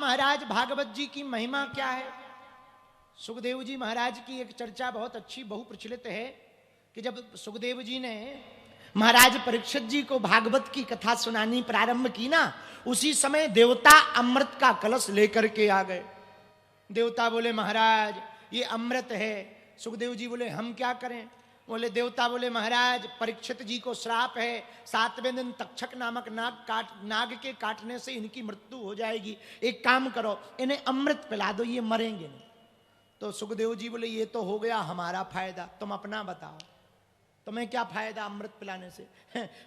महाराज भागवत जी की महिमा क्या है। सुखदेव जी महाराज की एक चर्चा बहुत अच्छी बहुप्रचलित है कि जब सुखदेव जी ने महाराज परीक्षित जी को भागवत की कथा सुनानी प्रारंभ की ना, उसी समय देवता अमृत का कलश लेकर के आ गए। देवता बोले महाराज ये अमृत है। सुखदेव जी बोले हम क्या करें। बोले देवता बोले महाराज परीक्षित जी को श्राप है, 7वें दिन तक्षक नामक नाग के काटने से इनकी मृत्यु हो जाएगी। एक काम करो इन्हें अमृत पिला दो, ये मरेंगे नहीं। तो सुखदेव जी बोले ये तो हो गया हमारा फायदा, तुम अपना बताओ, तुम्हें क्या फायदा अमृत पिलाने से।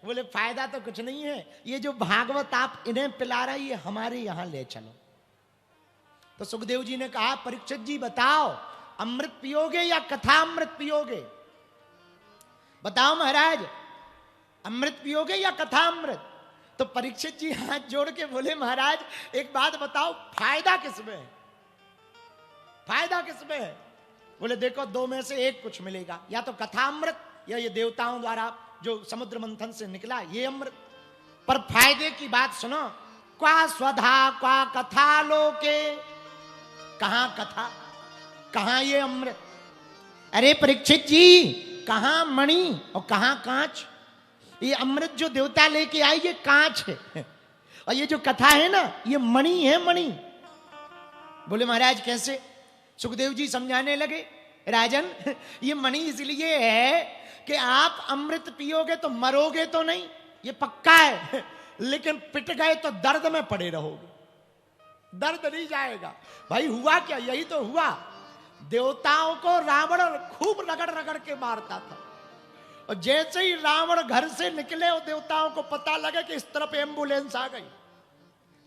बोले फायदा तो कुछ नहीं है, ये जो भागवत आप इन्हें पिला रहे ये हमारे यहां ले चलो। तो सुखदेव जी ने कहा परीक्षित जी बताओ अमृत पियोगे या कथा अमृत पियोगे, बताओ महाराज अमृत पियोगे या कथा अमृत। तो परीक्षित जी हाथ जोड़ के बोले महाराज एक बात बताओ फायदा किसमें है, फायदा किसमें है। बोले देखो दो में से एक कुछ मिलेगा, या तो कथा अमृत या ये देवताओं द्वारा जो समुद्र मंथन से निकला ये अमृत। पर फायदे की बात सुनो, क्वा स्वधा क्वा कथा लोके, कहां कथा कहां ये अमृत। अरे परीक्षित जी कहां मणि और कहां कांच। ये अमृत जो देवता लेके आए ये कांच है और ये जो कथा है ना ये मणि है, मणि। बोले महाराज कैसे। सुखदेव जी समझाने लगे राजन ये मणि इसलिए है कि आप अमृत पियोगे तो मरोगे तो नहीं, ये पक्का है, लेकिन पिट गए तो दर्द में पड़े रहोगे, दर्द नहीं जाएगा। भाई हुआ क्या, यही तो हुआ। देवताओं को रावण खूब रगड़ रगड़ के मारता था और जैसे ही रावण घर से निकले और देवताओं को पता लगा कि इस तरफ एम्बुलेंस आ गई,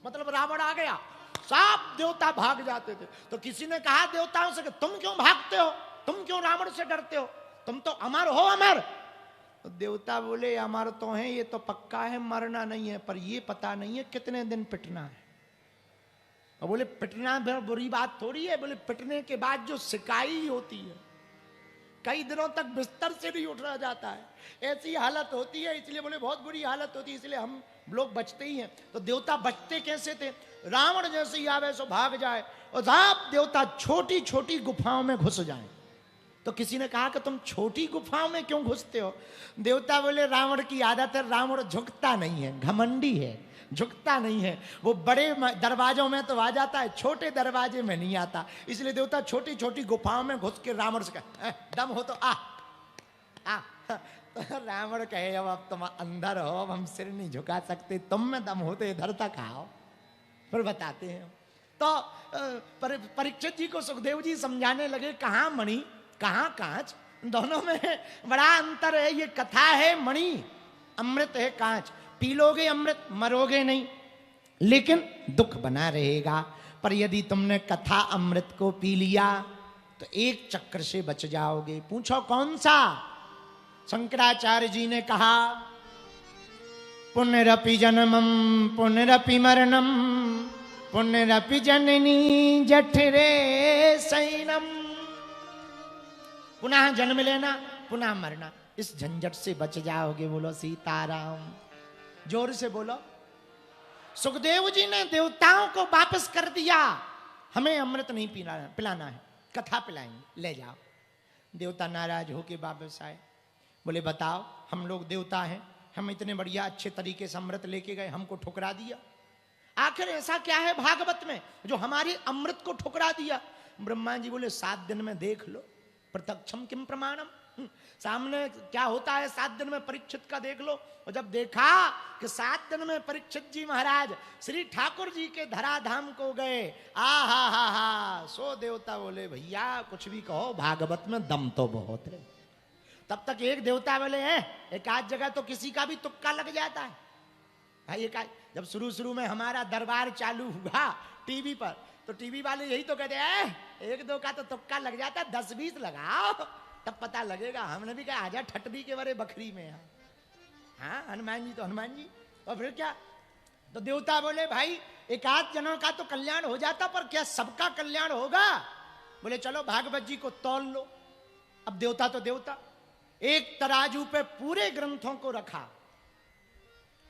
मतलब रावण आ गया, सब देवता भाग जाते थे। तो किसी ने कहा देवताओं से कि तुम क्यों भागते हो, तुम क्यों रावण से डरते हो, तुम तो अमर हो अमर। तो देवता बोले अमर तो है, ये तो पक्का है मरना नहीं है, पर ये पता नहीं है कितने दिन पिटना है। और बोले पिटना बुरी बात थोड़ी है, बोले पिटने के बाद जो सिकाई होती है कई दिनों तक बिस्तर से नहीं उठा जाता है, ऐसी हालत होती है, इसलिए बोले बहुत बुरी हालत होती है, इसलिए हम लोग बचते ही हैं। तो देवता बचते कैसे थे, रावण जैसे ही आवे सो भाग जाए और सब देवता छोटी छोटी गुफाओं में घुस जाए। तो किसी ने कहा कि तुम छोटी गुफाओं में क्यों घुसते हो। देवता बोले रावण की आदत है, रावण झुकता नहीं है, घमंडी है, झुकता नहीं है, वो बड़े दरवाजों में तो आ जाता है, छोटे दरवाजे में नहीं आता, इसलिए देवता छोटी छोटी गुफाओं में घुस के रावण से कहे दम हो तो आ। तो रावण कहे अब तुम अंदर हो, अब हम सिर नहीं झुका सकते, तुम में दम हो तो इधर तक आओ, फिर बताते हैं। तो परीक्षित जी को सुखदेव जी समझाने लगे कहां मणि कहां कांच, दोनों में बड़ा अंतर है। ये कथा है मणि, अमृत है कांच। पी लोगे अमृत मरोगे नहीं, लेकिन दुख बना रहेगा। पर यदि तुमने कथा अमृत को पी लिया तो एक चक्र से बच जाओगे। पूछो कौन सा। शंकराचार्य जी ने कहा पुनरपि जन्मम पुनरपि मरणम पुनरपि जननी जठरे सैनम। पुनः जन्म लेना पुनः मरना, इस झंझट से बच जाओगे। बोलो सीताराम, जोर से बोलो। सुखदेव जी ने देवताओं को वापस कर दिया, हमें अमृत नहीं पिलाना है, कथा पिलाएंगे, ले जाओ। देवता नाराज होके वापस आए, बोले बताओ हम लोग देवता हैं, हम इतने बढ़िया अच्छे तरीके से अमृत लेके गए, हमको ठुकरा दिया। आखिर ऐसा क्या है भागवत में जो हमारी अमृत को ठुकरा दिया। ब्रह्मा जी बोले 7 दिन में देख लो, प्रत्यक्षम किम प्रमाणम, सामने क्या होता है 7 दिन में परीक्षित का देख लो। और जब देखा कि 7 दिन में परीक्षित जी महाराज श्री ठाकुर जी के धराधाम को गए, हा सो देवता बोले भैया कुछ भी कहो भागवत में दम तो बहुत है। तब तक एक देवता बोले हैं एक आध जगह तो किसी का भी तुक्का लग जाता है भाई। जब शुरू में हमारा दरबार चालू हुआ टीवी पर, तो टीवी वाले यही तो कहते हैं 1-2 का तो तुक्का लग जाता है, 10-20 लगाओ तब पता लगेगा। हमने भी कहा आजा ठटदी के बड़े बकरी में। हाँ हनुमान जी तो हनुमान जी, और फिर क्या। तो देवता बोले भाई एक आध जनों का तो कल्याण हो जाता, पर क्या सबका कल्याण होगा। बोले चलो भागवत जी को तौल लो। अब देवता तो देवता, एक तराजू पे पूरे ग्रंथों को रखा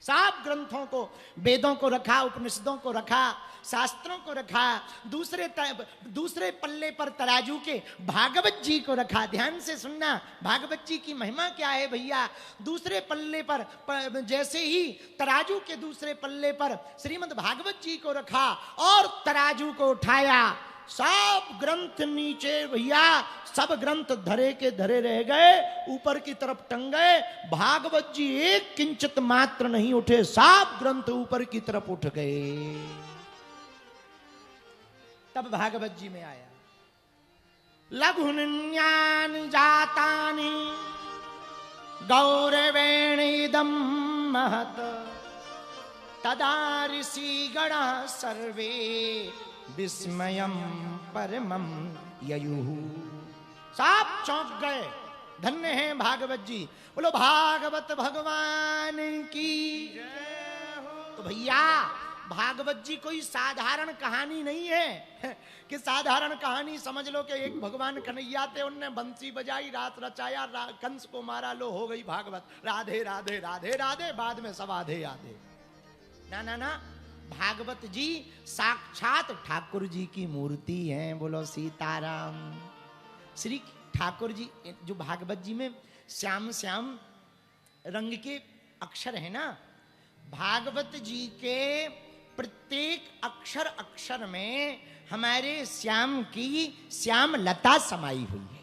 सब ग्रंथों को, वेदों को रखा, उपनिषदों को रखा, शास्त्रों को रखा, दूसरे पल्ले पर तराजू के भागवत जी को रखा। ध्यान से सुनना, भागवत जी की महिमा क्या है भैया। दूसरे पल्ले पर जैसे ही तराजू के दूसरे पल्ले पर श्रीमद् भागवत जी को रखा और तराजू को उठाया, सब ग्रंथ नीचे भैया, सब ग्रंथ धरे के धरे रह गए, ऊपर की तरफ टंग गए। भागवत जी एक किंचित मात्र नहीं उठे, सब ग्रंथ ऊपर की तरफ उठ गए। तब भागवत जी में आया, लघुन्यानि जातानि गौरवेण इदं महत्, तदा ऋषिगणा सर्वे विस्मयं परमं ययुः। सब चौंक गए, धन्य हैं भागवत जी। बोलो भागवत भगवान की जय हो। तो भैया भागवत जी कोई साधारण कहानी नहीं है कि साधारण कहानी समझ लो कि एक भगवान कन्हैया थे, उनने बंसी बजाई, रात रचाया, कंस को मारा, लो हो गई भागवत। राधे राधे राधे राधे, बाद में सब आधे आधे। ना ना ना, भागवत जी साक्षात ठाकुर जी की मूर्ति हैं। बोलो सीताराम। श्री ठाकुर जी जो भागवत जी में श्याम श्याम रंग के अक्षर है ना, भागवत जी के प्रत्येक अक्षर अक्षर में हमारे श्याम की श्याम लता समाई हुई है।